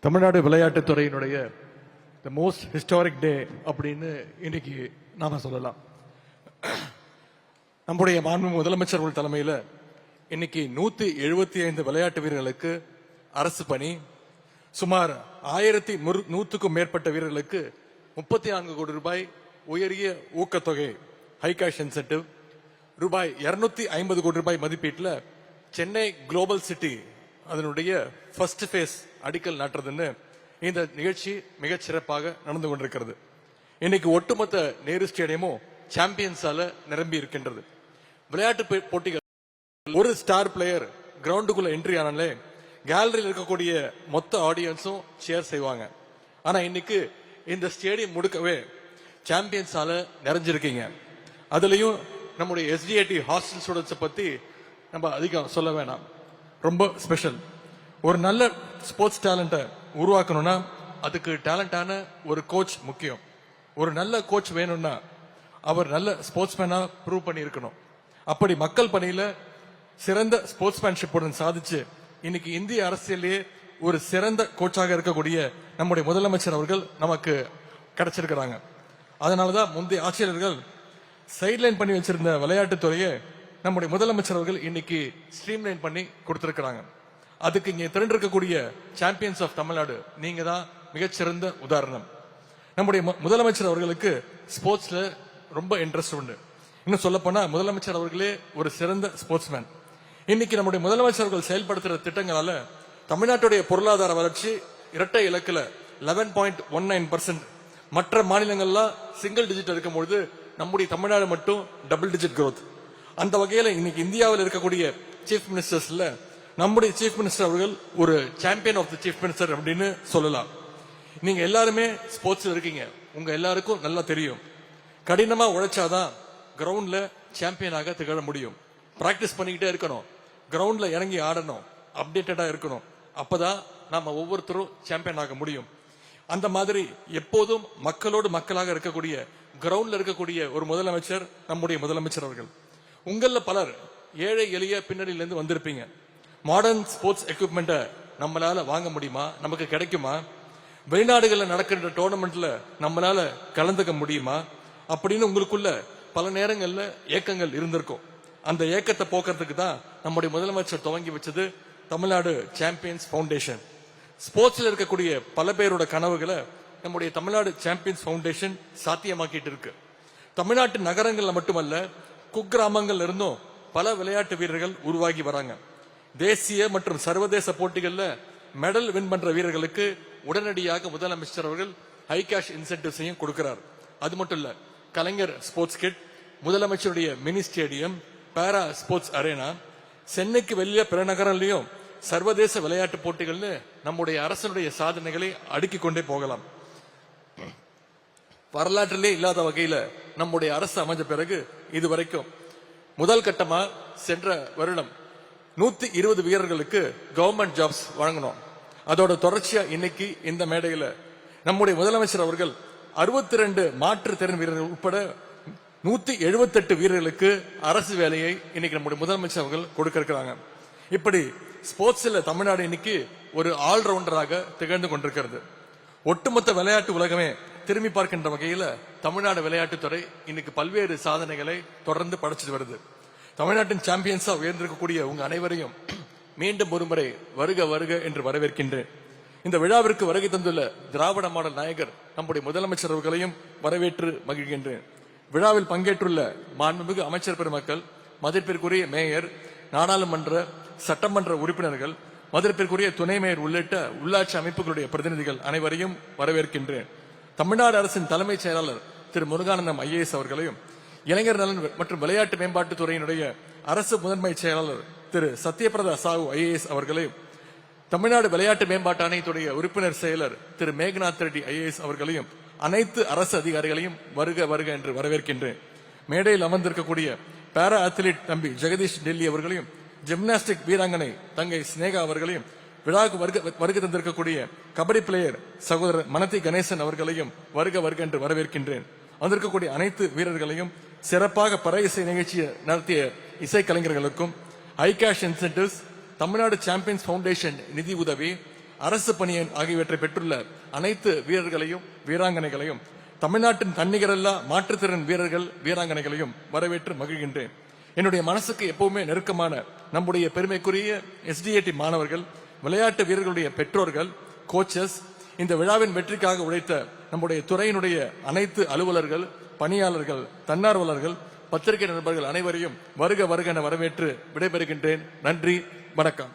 தமிழ்நாடு விளையாட்டுத் துறையினுடைய the most historic டே அப்படின்னு இன்னைக்கு நாம சொல்லலாம். நம்முடைய மாண்பு முதலமைச்சர்கள் தலைமையில் இன்னைக்கு 175 விளையாட்டு வீரர்களுக்கு அரசு பணி, சுமார் 1100க்கும் மேற்பட்ட வீரர்களுக்கு 34 கோடி ரூபாய் உயரிய ஊக்கத்தொகை ஹை கேஷ் இன்சென்டிவ், ரூபாய் 250 கோடி ரூபாய் மதிப்பீட்டில் சென்னை குளோபல் சிட்டி அதனுடைய ஃபர்ஸ்ட் ஃபேஸ் அடிக்கல் நாட்டுறதுன்னு இந்த நிகழ்ச்சி மிகச் சிறப்பாக நடந்து கொண்டிருக்கிறது. இன்னைக்கு ஒட்டுமொத்த நேரு ஸ்டேடியமும் சாம்பியன்ஸால நிரம்பி இருக்கின்றது. விளையாட்டு போட்டிகள் ஒரு ஸ்டார் பிளேயர் கிரவுண்டுக்குள்ள என்ட்ரி ஆனாலே கேலரியில் இருக்கக்கூடிய மொத்த ஆடியன்ஸும் சேர் செய்வாங்க. ஆனா இன்னைக்கு இந்த ஸ்டேடியம் முழுக்கவே சாம்பியன்ஸால நிறைஞ்சிருக்கீங்க. அதுலயும் நம்முடைய எஸ்டிஐடி ஹாஸ்டல் ஸ்டூடெண்ட்ஸை பத்தி நம்ம அதிகம் சொல்ல வேணாம். ரொம்ப ஸ்பெஷல். ஒரு நல்ல ஸ்போர்ட்ஸ் டேலண்ட்டை உருவாக்கணும்னா அதுக்கு டேலண்டான ஒரு கோச் முக்கியம். ஒரு நல்ல கோச் வேணும்னா அவர் நல்ல ஸ்போர்ட்ஸ்மேனா ப்ரூவ் பண்ணி இருக்கணும். அப்படி மக்கள் பணியில சிறந்த ஸ்போர்ட்ஸ்மேன்ஷிப்புடன் சாதிச்சு இன்னைக்கு இந்திய அரசியலே ஒரு சிறந்த கோச்சாக இருக்கக்கூடிய நம்முடைய முதலமைச்சர் அவர்கள் நமக்கு கிடைச்சிருக்கிறாங்க. அதனாலதான் முந்தைய ஆட்சியாளர்கள் சைட்லைன் பண்ணி வச்சிருந்த விளையாட்டுத்துறையை நம்முடைய முதலமைச்சர் அவர்கள் இன்னைக்கு ஸ்ட்ரீம்லைன் பண்ணி கொடுத்திருக்கிறாங்க. அதுக்கு இங்கே திரண்டிருக்கக்கூடிய சாம்பியன்ஸ் ஆஃப் தமிழ்நாடு நீங்க தான் மிகச்சிறந்த உதாரணம். நம்முடைய முதலமைச்சர் அவர்களுக்கு ஸ்போர்ட்ஸ்ல ரொம்ப இன்ட்ரெஸ்ட் உண்டு. இன்னும் சொல்ல போனா முதலமைச்சர் அவர்களே ஒரு சிறந்த ஸ்போர்ட்ஸ்மேன். இன்னைக்கு நம்முடைய முதலமைச்சர் அவர்கள் செயல்படுத்துற திட்டங்களால தமிழ்நாட்டுடைய பொருளாதார வளர்ச்சி இரட்டை இலக்குல 11.19%, மற்ற மாநிலங்கள்லாம் சிங்கிள் டிஜிட் இருக்கும்பொழுது நம்முடைய தமிழ்நாடு மட்டும் டபுள் டிஜிட் growth. அந்த வகையில இன்னைக்கு இந்தியாவில் இருக்கக்கூடிய சீஃப் மினிஸ்டர்ஸ்ல நம்முடைய சீஃப் மினிஸ்டர் அவர்கள் ஒரு champion of the chief minister அப்படின்னு சொல்லலாம். நீங்க எல்லாருமே ஸ்போர்ட்ஸ்ல இருக்கீங்க. உங்க எல்லாருக்கும் நல்லா தெரியும், கடினமா உழைச்சாதான் கிரவுண்ட்ல சாம்பியனாக திகழ முடியும். பிராக்டிஸ் பண்ணிக்கிட்டே இருக்கணும், கிரவுண்ட்ல இறங்கி ஆடணும், அப்டேட்டடா இருக்கணும். அப்பதான் நாம ஒவ்வொருத்தரும் சாம்பியன் ஆக முடியும். அந்த மாதிரி எப்போதும் மக்களோடு மக்களாக இருக்கக்கூடிய கிரவுண்ட்ல இருக்கக்கூடிய ஒரு முதலமைச்சர் நம்முடைய முதலமைச்சர் அவர்கள். உங்கள பலர் ஏழை எளிய பின்னணியிலிருந்து வந்திருப்பீங்க. மாடர்ன் ஸ்போர்ட்ஸ் எக்யூப்மெண்ட்டை நம்மளால வாங்க முடியுமா? நமக்கு கிடைக்குமா? வெளிநாடுகளில் நடக்கின்ற டோர்னமெண்ட்ல நம்மளால கலந்துக்க முடியுமா அப்படின்னு உங்களுக்குள்ள பல நேரங்கள்ல ஏக்கங்கள் இருந்திருக்கும். அந்த ஏக்கத்தை போக்குறதுக்கு தான் நம்முடைய முதலமைச்சர் துவங்கி வச்சது தமிழ்நாடு சாம்பியன்ஸ் பவுண்டேஷன். ஸ்போர்ட்ஸ்ல இருக்கக்கூடிய பல பேரோட கனவுகளை நம்முடைய தமிழ்நாடு சாம்பியன்ஸ் பவுண்டேஷன் சாத்தியமாக்கிட்டு இருக்கு. தமிழ்நாட்டு நகரங்கள்ல மட்டுமல்ல, குக்கிராமங்கள்ல இருந்தும் பல விளையாட்டு வீரர்கள் உருவாகி வராங்க. தேசிய மற்றும் சர்வதேச போட்டிகள்ல மெடல் வின் பண்ற வீரர்களுக்கு உடனடியாக முதலமைச்சர் அவர்கள் ஹை கேஷ் இன்சென்டிவ்ஸையும் கொடுக்கிறார். அது மட்டும் இல்ல, கலைஞர் ஸ்போர்ட்ஸ் கிட், முதலமைச்சருடைய மினி ஸ்டேடியம், பாரா ஸ்போர்ட்ஸ் அரேனா, சென்னைக்கு வெளியே பிற நகரங்களையும் சர்வதேச விளையாட்டு போட்டிகள்னு நம்முடைய அரசனுடைய சாதனைகளை அடுக்கிக் கொண்டே போகலாம். வரலாற்றிலே இல்லாத வகையில நம்முடைய அரசு அமைஞ்ச பிறகு இதுவரைக்கும் முதல் கட்டமா சென்ற வருடம் 120 வீரர்களுக்கு கவர்மெண்ட் ஜாப்ஸ் வழங்கணும். அதோட தொடர்ச்சியா இன்னைக்கு இந்த மேடையில நம்முடைய முதலமைச்சர் அவர்கள் 62 மாற்றுத்திறன் வீரர்கள் உட்பட 178 வீரர்களுக்கு அரசு வேலையை இன்னைக்கு நம்முடைய முதலமைச்சர் அவர்கள் கொடுக்க இருக்கிறாங்க. இப்படி ஸ்போர்ட்ஸ்ல தமிழ்நாடு இன்னைக்கு ஒரு ஆல்ரவுண்டராக திகழ்ந்து கொண்டிருக்கிறது. ஒட்டுமொத்த விளையாட்டு உலகமே திரும்பி பார்க்கின்ற வகையில தமிழ்நாடு விளையாட்டுத்துறை இன்னைக்கு பல்வேறு சாதனைகளை தொடர்ந்து படைச்சிட்டு வருது. தமிழ்நாட்டின் சாம்பியன்ஸா உயர்ந்திருக்கக்கூடிய உங்க அனைவரையும் மீண்டும் ஒருமுறை வருக வருக என்று வரவேற்கின்றேன். இந்த விழாவிற்கு வருகை தந்துள்ள திராவிட மாடல் நாயகர் நம்முடைய முதலமைச்சர் அவர்களையும் வரவேற்று மகிழ்கின்றேன். விழாவில் பங்கேற்றுள்ள மாண்புமிகு அமைச்சர் பெருமக்கள், மதிப்பிற்குரிய மேயர், நாடாளுமன்ற சட்டமன்ற உறுப்பினர்கள், மதிப்பிற்குரிய துணை மேயர் உள்ளிட்ட உள்ளாட்சி அமைப்புகளுடைய பிரதிநிதிகள் அனைவரையும் வரவேற்கின்றேன். தமிழ்நாடு அரசின் தலைமைச் செயலாளர் திரு முருகானந்தம் IAS அவர்களையும், இளைஞர் நலன் மற்றும் விளையாட்டு மேம்பாட்டுத் துறையினுடைய அரசு முதன்மை செயலாளர் திரு சத்யபிரதா சாஹூ IAS அவர்களையும், தமிழ்நாடு விளையாட்டு மேம்பாட்டு ஆணையத்துடைய உறுப்பினர் செயலர் திரு மேகநாத் ரெட்டி IAS அவர்களையும், அனைத்து அரசு அதிகாரிகளையும் வருக வருக என்று வரவேற்கின்றேன். மேடையில் அமர்ந்திருக்கக்கூடிய பாரா அத்லீட் தம்பி ஜெகதீஷ் டெல்லி அவர்களையும், ஜிம்னாஸ்டிக் வீராங்கனை தங்கை ஸ்னேகா அவர்களையும், விழாவுக்கு வருகை தந்திருக்கக்கூடிய கபடி பிளேயர் சகோதரர் மனதி கணேசன் அவர்களையும் வருக வருக என்று வரவேற்கின்றேன். வந்திருக்கக்கூடிய அனைத்து வீரர்களையும், சிறப்பாக பறை இசை நிகழ்ச்சியை நடத்திய இசை கலைஞர்களுக்கும், high cash incentives, Tamil Nadu champions foundation நிதி உதவி, அரசு பணி ஆகியவற்றை பெற்றுள்ள அனைத்து வீரர்களையும் வீராங்கனைகளையும் தமிழ்நாட்டின் தன்னிகரல்லா மாற்றுத்திறன் வீரர்கள் வீராங்கனைகளையும் வரவேற்று மகிழ்கின்றேன். என்னுடைய மனசுக்கு எப்பவுமே நெருக்கமான நம்முடைய பெருமைக்குரிய SDAT மாணவர்கள், விளையாட்டு வீரர்களுடைய பெற்றோர்கள், கோச்சஸ், இந்த விழாவின் வெற்றிக்காக உழைத்த நம்முடைய துறையினுடைய அனைத்து அலுவலர்கள், பணியாளர்கள், தன்னார்வலர்கள், பத்திரிகை நண்பர்கள் அனைவரையும் வருக வருக என வரவேற்று விடைபெறுகின்றேன். நன்றி, வணக்கம்.